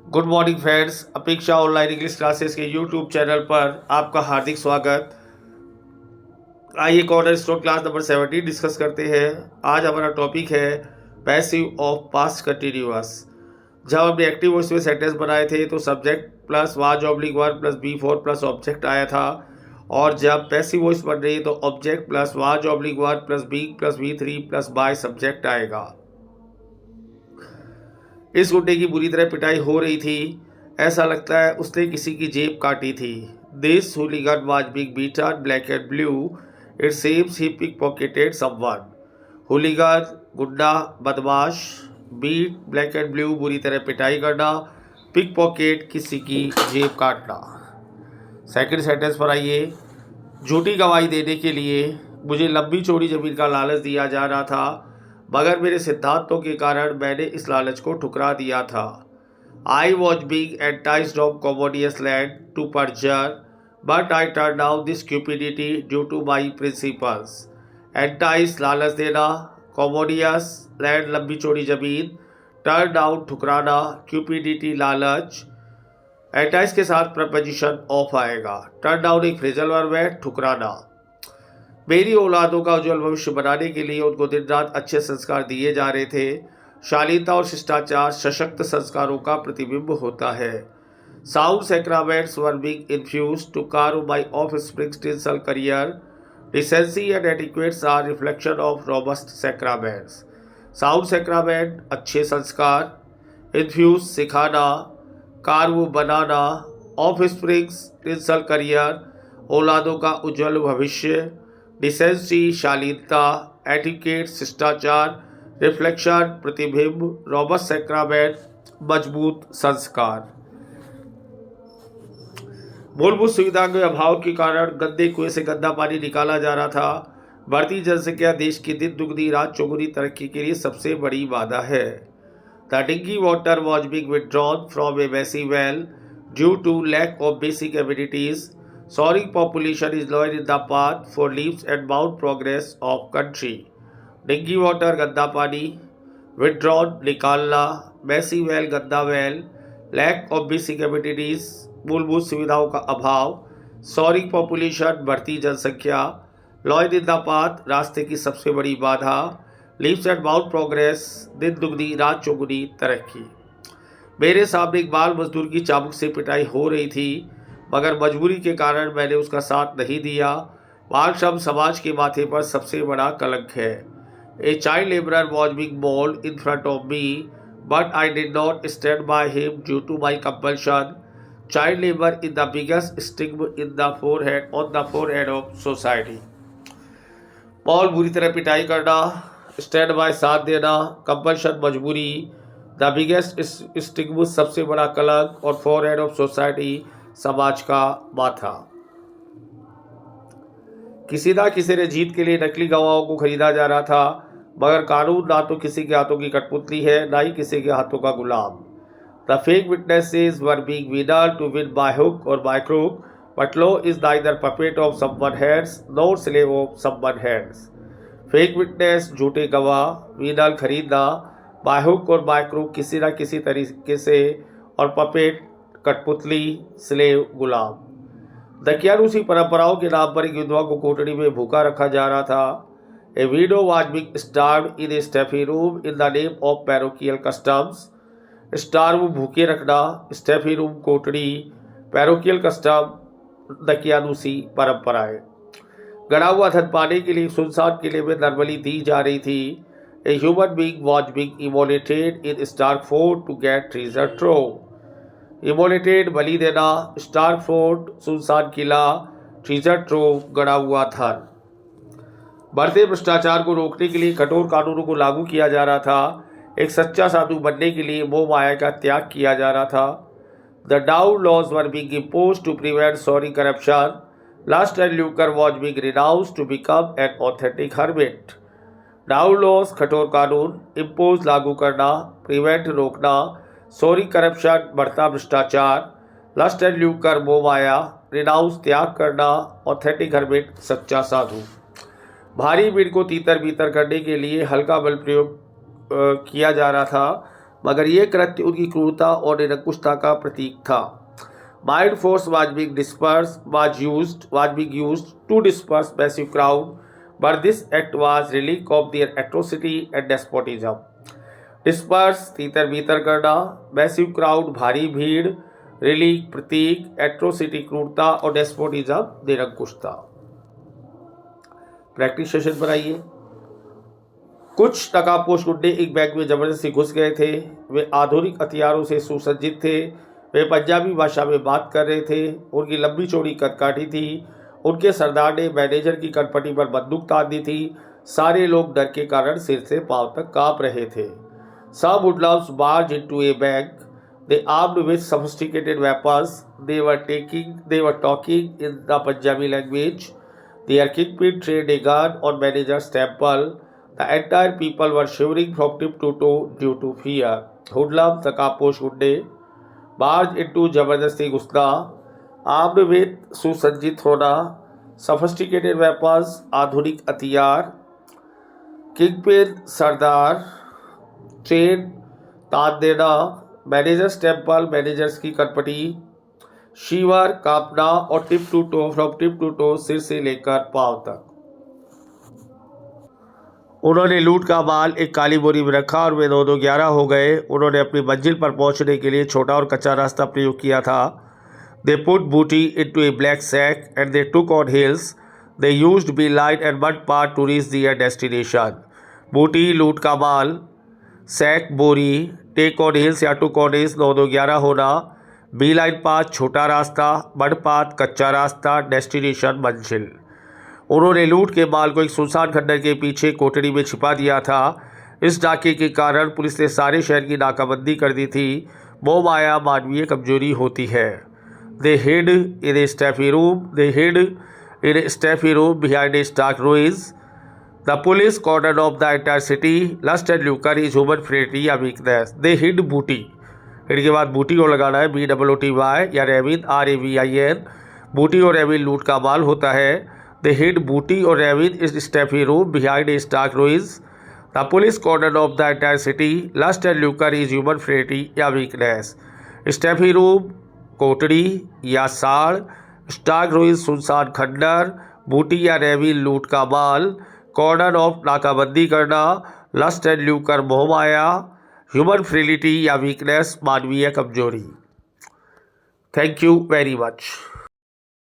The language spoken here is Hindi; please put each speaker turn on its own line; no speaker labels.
गुड मॉर्निंग फ्रेंड्स, अपेक्षा ऑनलाइन इंग्लिश क्लासेस के यूट्यूब चैनल पर आपका हार्दिक स्वागत। आइए corner stone class number 17 discuss करते हैं। आज हमारा टॉपिक है पैसिव ऑफ पास्ट कंटिन्यूअस। जब हमने एक्टिव वॉइस में सेंटेंस बनाए थे तो subject plus was oblique verb plus B4 plus object आया था, और जब पैसिव वॉइस बन रही है तो object plus was oblique verb plus b plus b plus by subject आएगा। इस गुड्डे की बुरी तरह पिटाई हो रही थी। ऐसा लगता है उसने किसी की जेब काटी थी। This hooligan was being beaten black and blue. It seems he pickpocketed someone. Hooligan गुड्डा बदमाश, बीट ब्लैक एंड ब्लू बुरी तरह पिटाई करना, पिक पॉकेट किसी की जेब काटना। सेकंड सेंटेंस पर आइए। झूठी गवाही देने के लिए मुझे लंबी चौड़ी जमीन का लालच दिया जा रहा था, मगर मेरे सिद्धांतों के कारण मैंने इस लालच को ठुकरा दिया था। I was being enticed of commodious land to purger, but I turn down this cupidity due to my principles. Entice लालच देना, कॉमोडियस लैंड लंबी चौड़ी जमीन, टर्न डाउन ठुकराना, क्यूपिडिटी लालच। एंटाइज के साथ प्रपोजिशन ऑफ आएगा। टर्न डाउन एक फ्रेजल वर्ब है, ठुकराना। मेरी औलादों का उज्जवल भविष्य बनाने के लिए उनको दिन रात अच्छे संस्कार दिए जा रहे थे। शालीनता और शिष्टाचार सशक्त संस्कारों का प्रतिबिंब होता है। Sound sacraments were being infused to carve my offsprings tinsel career. Decency and etiquettes are reflection of robust sacraments. Sound sacrament अच्छे संस्कार, इन्फ्यूज सिखाना, कार्व बनाना, ऑफस्प्रिंग्स टिंसल करियर औलादों का उज्जवल भविष्य, डिसेंसी शालीनता, एटिकेट शिष्टाचार, रिफ्लेक्शन प्रतिबिंब, रोबस्ट सैक्रामेंट मजबूत संस्कार। मूलभूत सुविधा के अभाव के कारण गंदे कुएं से गंदा पानी निकाला जा रहा था। बढ़ती जनसंख्या देश की दिन दुगनी रात चौगुनी तरक्की के लिए सबसे बड़ी बाधा है। The drinking water was being withdrawn from a messy well due to lack of basic amenities. Soaring population is lowered in the path for leaps and bound progress of country. Dingy water गंदा पानी, विड्रॉन निकालना, मैसी वेल गंदा well, lack of basic amenities मूलभूत सुविधाओं का अभाव, सॉरिंग पॉपुलेशन बढ़ती जनसंख्या, लॉयड इन द पाथ रास्ते की सबसे बड़ी बाधा, लीप्स एंड बाउंड प्रोग्रेस दिन दुगनी रात चौगुनी तरक्की। मेरे सामने एक बाल मजदूर की चाबुक से पिटाई हो रही थी, मगर मजबूरी के कारण मैंने उसका साथ नहीं दिया। बाल श्रम समाज के माथे पर सबसे बड़ा कलंक है। A child labourer was being bold in front of me, but I did not stand by him due to my compulsion. Child labour is the biggest stigma in the forehead on the forehead of society. पॉल बुरी तरह पिटाई करना, स्टैंड बाय साथ देना, कंपल्शन मजबूरी, द बिगेस्ट स्टिग्मा सबसे बड़ा कलंक, और फोरहेड ऑफ सोसाइटी समाज का माथा। किसी ना किसी ने जीत के लिए नकली गवाहों को खरीदा जा रहा था, मगर कानून ना तो किसी के हाथों की कठपुतली है, ना ही किसी के हाथों का गुलाम। The fake witnesses were being winner to win by hook or by crook, but law is neither puppet of someone hands nor slave of someone hands. Fake witness झूठे गवाह, विनर खरीदना, by hook or by crook किसी न किसी तरीके से, और पपेट कठपुतली, स्लेव गुलाम। दकियानूसी परंपराओं के नाम पर एक विधवा को कोठड़ी में भूखा रखा जा रहा था। A widow was being starved in a stuffy room in the name of parochial customs. Starve भूखे रखना, स्टैफी रूम कोठड़ी, पैरोकियल कस्टम दकियानूसी परंपराएं। गड़ा हुआ धन पाने के लिए सुनसान किले में नरबली दी जा रही थी। A human being was being immolated in stark fort to get treasure trove. Immolated बलि देना, स्टार्क फोर्ट सुनसान किला, ट्रीजर ट्रोव गड़ा हुआ धन। बढ़ते भ्रष्टाचार को रोकने के लिए कठोर कानूनों को लागू किया जा रहा था। एक सच्चा साधु बनने के लिए मोह माया का त्याग किया जा रहा था। The down laws were being imposed to prevent sorry corruption. Lust and lucre was being renounced to become an authentic hermit. Down laws कठोर कानून, इम्पोज लागू करना, प्रिवेंट रोकना, सॉरी करप्शन बढ़ता भ्रष्टाचार, लस्ट एंड ल्यूकर मोह माया, रिनाउंस त्याग करना, ऑथेंटिक हर्मिट सच्चा साधु। भारी भीड़ को तीतर बीतर करने के लिए हल्का बल प्रयोग किया जा रहा था। मगर ये कृत्य उनकी क्रूरता और निरंकुशता का प्रतीक था। Mild force was being used to disperse massive crowd, but this act was relic of their atrocity and despotism. Disperse तीतर बीतर करना, massive crowd भारी भीड़, relic प्रतीक, atrocity क्रूरता और despotism निरंकुशता। प्रैक्टिस सेशन पर आइए। कुछ नकाबपोश गुंडे एक बैंक में जबरदस्ती घुस गए थे। वे आधुनिक हथियारों से सुसज्जित थे। वे पंजाबी भाषा में बात कर रहे थे। उनकी लंबी चौड़ी कदकाठी थी। उनके सरदार ने मैनेजर की कनपटी पर बंदूक तान दी थी। सारे लोग डर के कारण सिर से पांव तक कांप रहे थे। Some hoodlums barged into a bank. They armed with sophisticated weapons. They were talking in the Punjabi language. Their kingpin trained a gun on manager's temple. The entire people were shivering from tip to toe due to fear. Hoodlums, नकाबपोश गुंडे, barge into जबरदस्ती घुसना, armed with सुसज्जित होना, sophisticated weapons आधुनिक हथियार, किंगपिन सरदार, ट्रेन तान देना, मैनेजर्स टेम्पल मैनेजर्स की कनपटी, शीवर कांपना और टिप टू टो सिर से लेकर पांव तक। उन्होंने लूट का माल एक काली बोरी में रखा और वे 9-11 हो गए। उन्होंने अपनी मंजिल पर पहुंचने के लिए छोटा और कच्चा रास्ता प्रयोग किया था। They put booty into a black sack and they took on hills. They used bee line and mud path to reach their destination. Booty लूट का माल, सैक बोरी, टेक ऑन हिल्स या टुक ऑन हिल्स 9-11 होना, बी लाइन पाथ छोटा रास्ता, मड पाथ कच्चा रास्ता, डेस्टिनेशन मंजिल। उन्होंने लूट के माल को एक सुनसान खंडर के पीछे कोठरी में छिपा दिया था। इस डाके के कारण पुलिस ने सारे शहर की नाकाबंदी कर दी थी। मोह माया मानवीय कमजोरी होती है। They hid in a stuffy room behind a stark ruins. The police corner of the entire city. Lust and lucre is human frailty या weakness. They hid booty, hid के बाद बूटी को लगाना है, BOOTY या रेविन RAVIN। बूटी और रेविन लूट का माल होता है। They hid booty or ravin in stuffy room behind a stark ruins. The police cordoned off the entire city. Lust and lucre is human frailty या weakness. Stuffy room कोठरी या साड़, स्टार्क ruins सुनसान खंडर, बूटी या रेविन लूट का माल, कॉर्डन ऑफ नाकाबंदी करना, लस्ट एंड ल्यूकर मोहमाया, ह्यूमन फ्रेलिटी या वीकनेस मानवीय कमजोरी। Thank you very much.